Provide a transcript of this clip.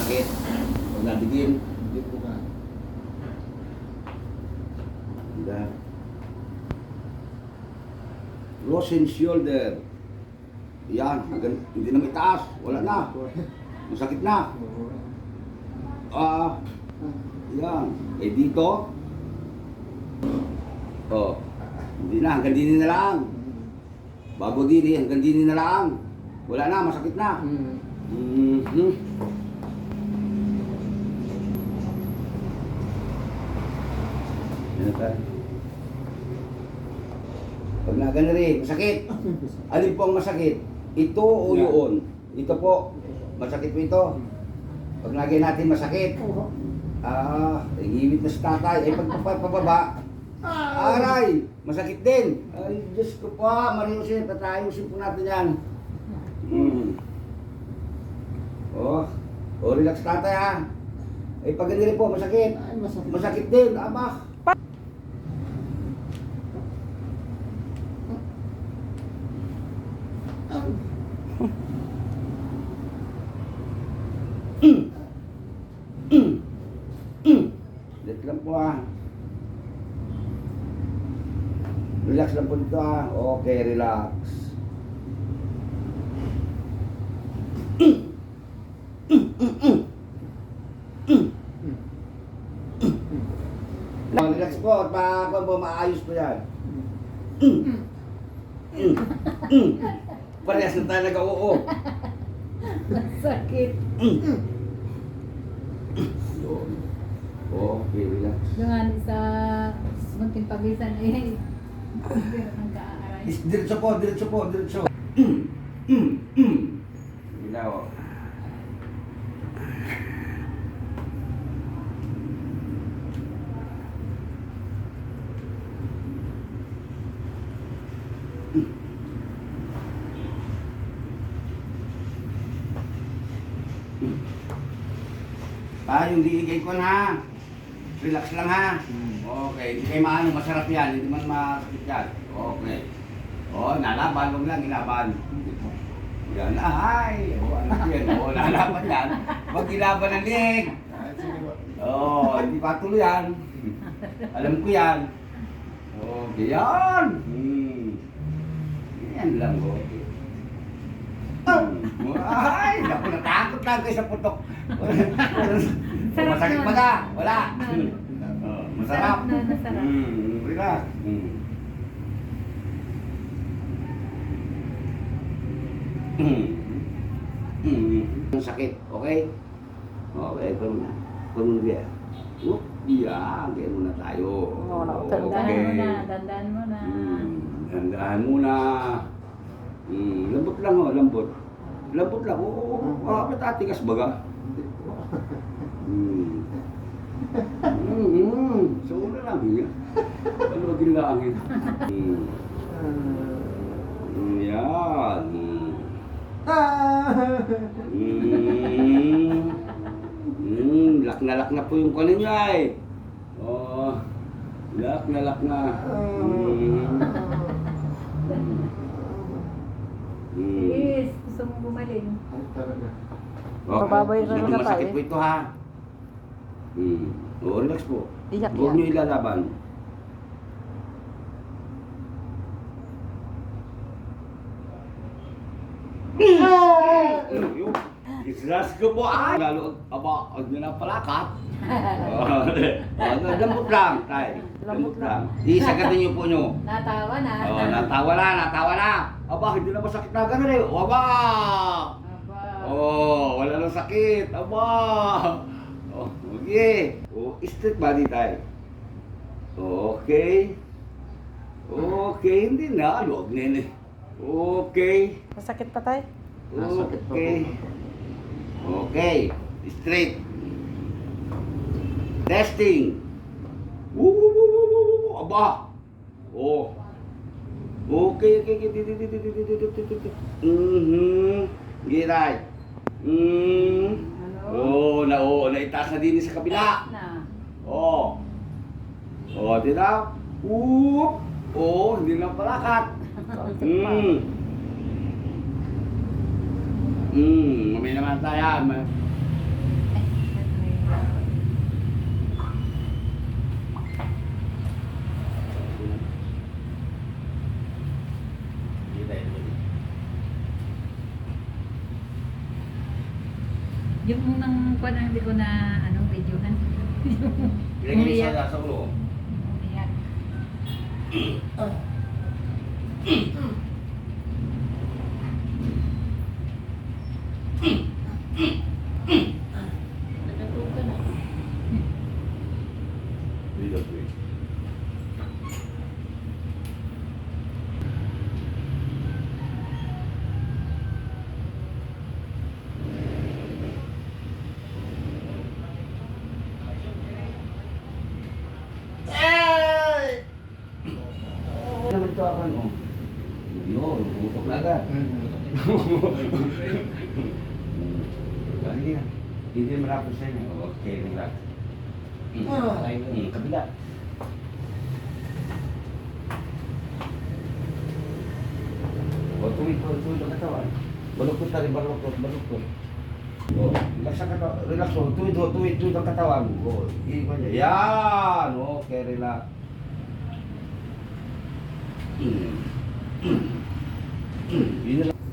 Sakit. Pag nadigin. Hindi ko ka. Handa. Frozen shoulder. Yan, hindi na may taas. Wala na. Masakit na. Yan. Eh dito. Oh. Hindi na, hanggang dini na lang. Bago dini, hanggang dini na lang. Wala na, masakit na. Yan tayo. Pag nagano rin, masakit. Alin po ang masakit? Ito o yun? Ito po. Masakit po ito. Pag lagay natin masakit. Igiwit na si tatay. Pag pababa, aray, masakit din. Ay, Diyos ko po, mariusin. Patayusin po natin yan. Relax tatay ha. Pag ganyan po, masakit. Ay, masakit. Masakit din, ama. Relax lang po ha. Relax lang po dito ha. Okay, relax. Relax po at maayos po yan. Parehas na tayo nag-oo. Sakit. Okay, relax. Dengan sa munting pagisan eh. Nagkaaray. Diretso po, diretso po, diretso. Ginaw. Yung liigay ko na. Relax lang ha. Okay, hindi kayo maano, masarap yan. Hindi man masakit yan. Okay. Nalaban, huwag lang ilaban. Yan, ay. Ano yan? Nalaban yan. Huwag ilaban ang liig. Hindi patuloy yan. Alam ko yan. Okay, yan. Yan lang, okay. Ay, naku, natakot lang kayo sa putok. Masakit ba na? Wala. Masarap. Masarap. Relax. Sakit, okay? Okay, ito muna. Ito muna biya. Yan, kaya muna tayo. Dandahan mo na, dandahan mo na. Dandahan muna. Lambot lang lambot. Lambot lang, matatigas baga. So una lang yun. Alwagin lang yun. Yan. Lak na po yung kanin niya eh. Lak na. Yes, gusto mong gumaling. Ay, talaga. Bababay na lang Masakit tayo. po ito ha. Relax po. Iyak Huwag yan. nyo ilalaban. Isras ko po lalo, huwag nyo na palakat. Lambot lang, tay. Lambot lang. Isagatin niyo po nyo. Natawa na. Natawa na. Hindi na masakit na ganun eh. Aba. Wala nang sakit. Okay. Straight body tayo. Okay. Hindi na. Luwag na yun eh. Okay. Masakit pa tayo? Masakit pa po. Okay. Straight. Testing. Aba. Okay. Giray. Naitaas na din sa kabila. Di na? Hindi na palakat. Mamaya naman tayo. Yung nang kuha na hindi ko na videohan. Ilagay mo Umiyak. sa ulo. Umiyak. Nagatuka na. Dito, please. Naman ito ako, ano? Yun, utok na agad. Hindi na. Hindi malapit sa inyo. Okay, relax. Kabila. O, tuwid ang katawan. Baluktot na rin, baluktot. O, relax ang katawan. Relax o, tuwid ang katawan. O, iwan niya. Yan! Okay, relax. Yun na lang.